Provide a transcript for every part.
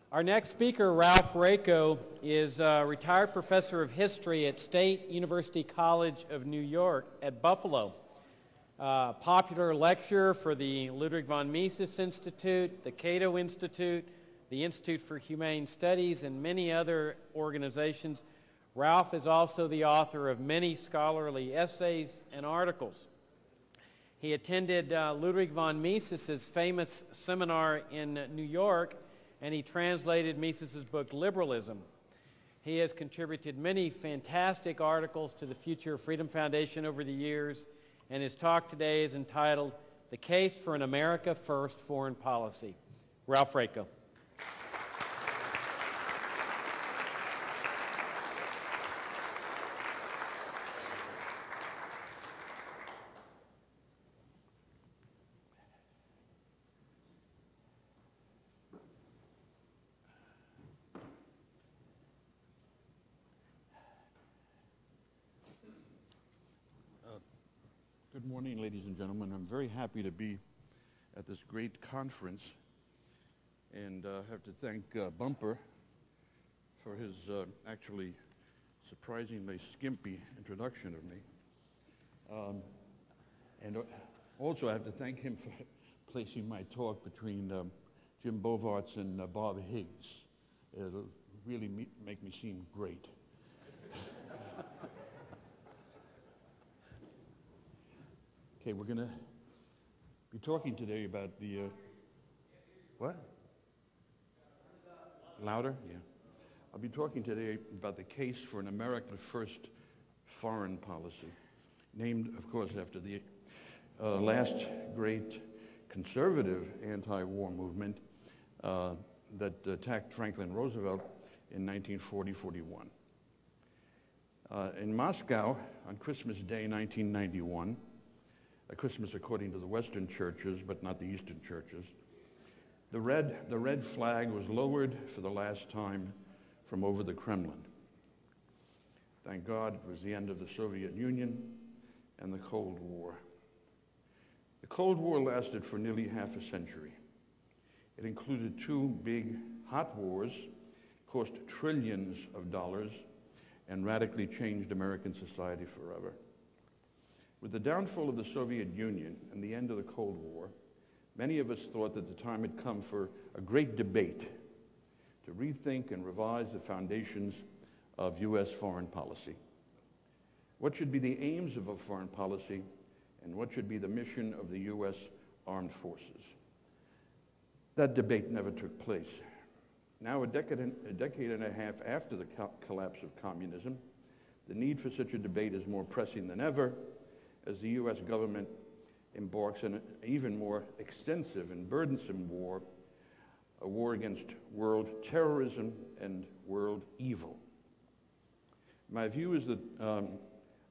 Our next speaker, Ralph Raico, is a retired professor of history at State University College of New York at Buffalo. Popular lecturer for the Ludwig von Mises Institute, the Cato Institute, the Institute for Humane Studies, and many other organizations. Ralph is also the author of many scholarly essays and articles. He attended Ludwig von Mises's famous seminar in New York, and he translated Mises's book, Liberalism. He has contributed many fantastic articles to the Future of Freedom Foundation over the years, and his talk today is entitled, The Case for an America First Foreign Policy. Ralph Raico. Good morning, ladies and gentlemen. I'm very happy to be at this great conference, and I have to thank Bumper for his actually surprisingly skimpy introduction of me. And also I have to thank him for placing my talk between Jim Bovarts and Bob Higgs. It'll really make me seem great. Okay, we're going to be talking today about the, what? Louder? Yeah. I'll be talking today about the case for an America First foreign policy, named, of course, after the last great conservative anti-war movement that attacked Franklin Roosevelt in 1940-41. In Moscow, on Christmas Day, 1991, Christmas according to the Western churches, but not the Eastern churches, the red flag was lowered for the last time from over the Kremlin. Thank God it was the end of the Soviet Union and the Cold War. The Cold War lasted for nearly half a century. It included two big hot wars, cost trillions of dollars, and radically changed American society forever. With the downfall of the Soviet Union and the end of the Cold War, many of us thought that the time had come for a great debate to rethink and revise the foundations of U.S. foreign policy. What should be the aims of a foreign policy, and what should be the mission of the U.S. armed forces? That debate never took place. Now, a decade and a half after the collapse of communism, the need for such a debate is more pressing than ever, as the U.S. government embarks on an even more extensive and burdensome war, a war against world terrorism and world evil. My view is that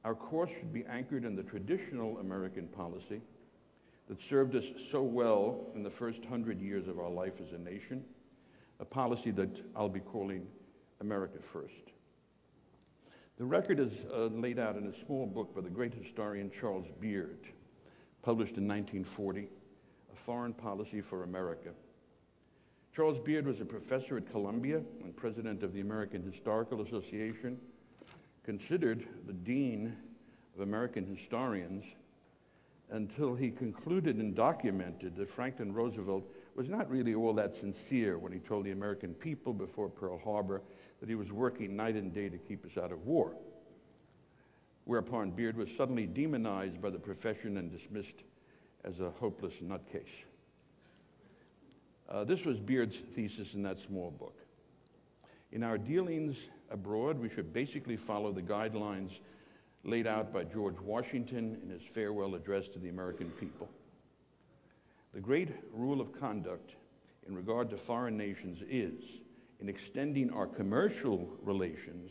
our course should be anchored in the traditional American policy that served us so well in the first 100 years of our life as a nation, a policy that I'll be calling America First. The record is laid out in a small book by the great historian Charles Beard, published in 1940, A Foreign Policy for America. Charles Beard was a professor at Columbia and president of the American Historical Association, considered the dean of American historians, until he concluded and documented that Franklin Roosevelt was not really all that sincere when he told the American people before Pearl Harbor that he was working night and day to keep us out of war. Whereupon Beard was suddenly demonized by the profession and dismissed as a hopeless nutcase. This was Beard's thesis in that small book. In our dealings abroad, we should basically follow the guidelines laid out by George Washington in his farewell address to the American people. The great rule of conduct in regard to foreign nations is, in extending our commercial relations,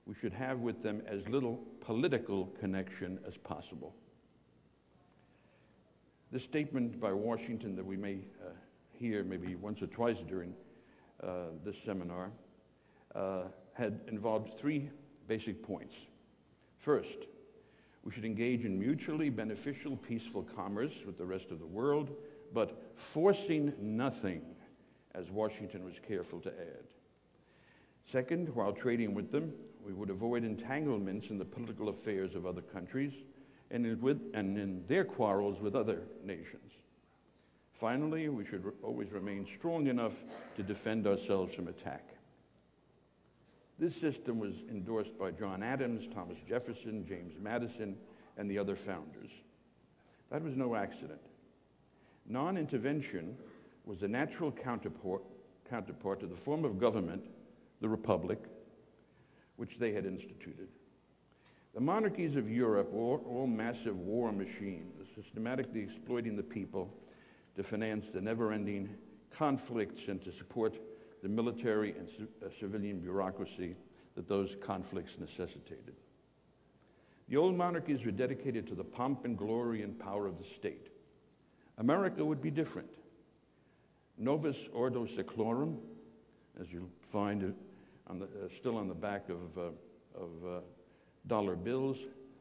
we should have with them as little political connection as possible. This statement by Washington that we may hear maybe once or twice during this seminar had involved three basic points. First, we should engage in mutually beneficial, peaceful commerce with the rest of the world, but forcing nothing as Washington was careful to add. Second, while trading with them, we would avoid entanglements in the political affairs of other countries and in their quarrels with other nations. Finally, we should always remain strong enough to defend ourselves from attack. This system was endorsed by John Adams, Thomas Jefferson, James Madison, and the other founders. That was no accident. Non-intervention was the natural counterpart to the form of government, the republic, which they had instituted. The monarchies of Europe were all massive war machines, systematically exploiting the people to finance the never-ending conflicts and to support the military and civilian bureaucracy that those conflicts necessitated. The old monarchies were dedicated to the pomp and glory and power of the state. America would be different. Novus Ordo Seclorum, as you'll find still on the back of dollar bills,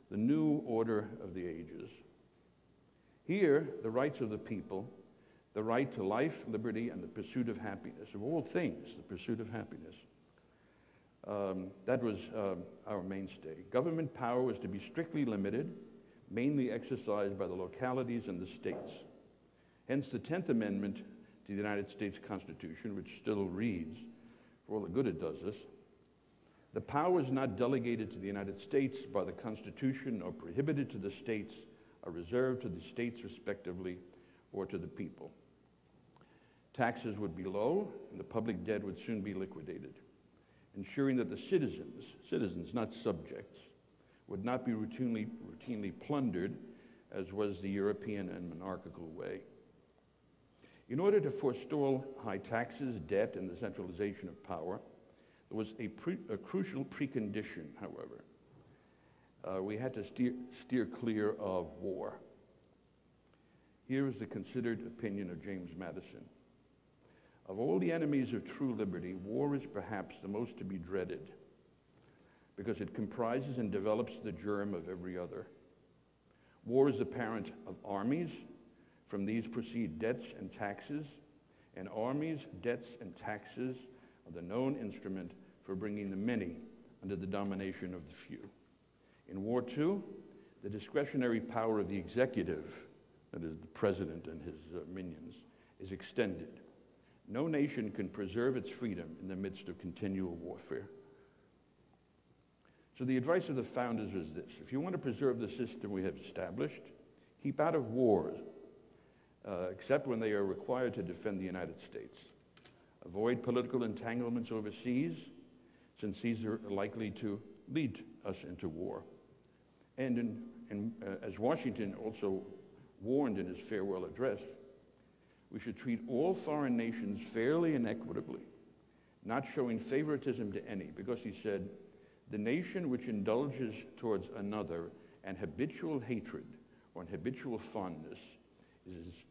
the new order of the ages. Here, the rights of the people, the right to life, liberty, and the pursuit of happiness, of all things, the pursuit of happiness. That was our mainstay. Government power was to be strictly limited, mainly exercised by the localities and the states. Hence the 10th Amendment to the United States Constitution, which still reads, for all the good it does us, the powers not delegated to the United States by the Constitution or prohibited to the states are reserved to the states respectively or to the people. Taxes would be low and the public debt would soon be liquidated, ensuring that the citizens, not subjects, would not be routinely plundered as was the European and monarchical way. In order to forestall high taxes, debt, and the centralization of power, there was a crucial precondition, however. We had to steer clear of war. Here is the considered opinion of James Madison. Of all the enemies of true liberty, war is perhaps the most to be dreaded because it comprises and develops the germ of every other. War is the parent of armies. From these proceed debts and taxes, and armies, debts, and taxes are the known instrument for bringing the many under the domination of the few. In war, too, the discretionary power of the executive, that is the president and his minions, is extended. No nation can preserve its freedom in the midst of continual warfare. So the advice of the founders was this: if you want to preserve the system we have established, keep out of wars, except when they are required to defend the United States. Avoid political entanglements overseas, since these are likely to lead us into war. And as Washington also warned in his farewell address, we should treat all foreign nations fairly and equitably, not showing favoritism to any, because he said, the nation which indulges towards another an habitual hatred or an habitual fondness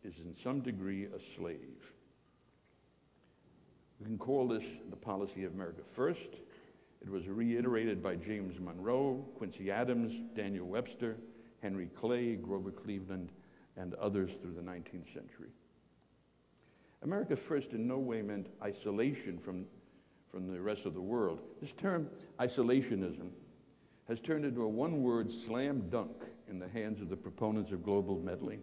is in some degree a slave. We can call this the policy of America First. It was reiterated by James Monroe, Quincy Adams, Daniel Webster, Henry Clay, Grover Cleveland, and others through the 19th century. America First in no way meant isolation from the rest of the world. This term, isolationism, has turned into a one-word slam dunk in the hands of the proponents of global meddling.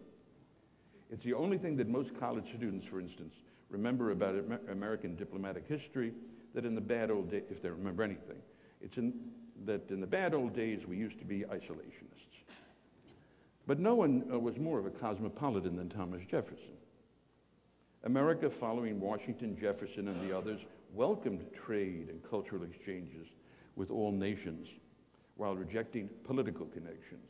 It's the only thing that most college students, for instance, remember about American diplomatic history, that in the bad old days, if they remember anything, that in the bad old days we used to be isolationists. But no one was more of a cosmopolitan than Thomas Jefferson. America, following Washington, Jefferson, and the others, welcomed trade and cultural exchanges with all nations while rejecting political connections.